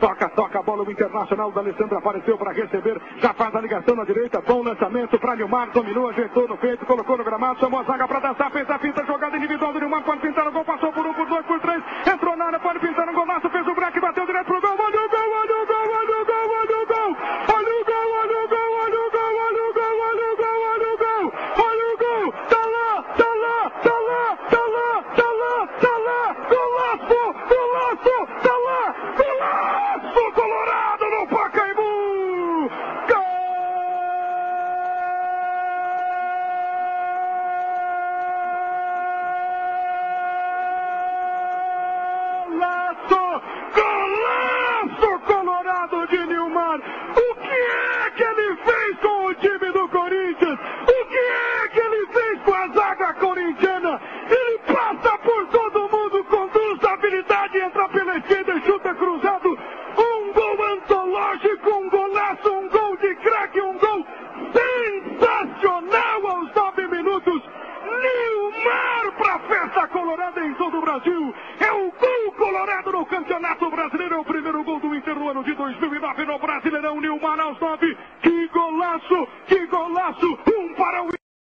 Toca a bola, o Internacional da Alessandro apareceu para receber, já faz a ligação na direita, bom lançamento para Nilmar, dominou, ajeitou no peito, colocou no gramado, chamou a zaga para dançar, fez a finta, jogada individual do Nilmar, pode pintar o gol, passou por 1, por 2, por 3, entrou na área, pode pintar um golaço, fez o break, bateu direto pro gol, olha o gol, olha o gol, olha o gol, olha o gol, olha o gol, olha o gol, olha o gol, olha o gol, olha o gol, olha o gol, olha o gol, tá lá, tá lá, tá lá, tá lá, tá lá, tá lá, golaço, golaço, tá lá, golaço, Colorado no Pacaembu, golaço, Colorado de Nilmar. O que ele fez com o time do Corinthians? O que ele fez com a zaga corintiana? Ele passa por todo mundo, conduz a habilidade, entra pela esquerda e chuta cruzado. Um gol antológico, um golaço, um gol de craque, um gol sensacional aos 9 minutos. Nilmar para a festa colorada em todo o Brasil. É o gol colorado no Campeonato Brasileiro. É o primeiro gol do Inter no ano de 2009 no Brasileirão. Nilmar aos 9. Que golaço, que golaço. Um para o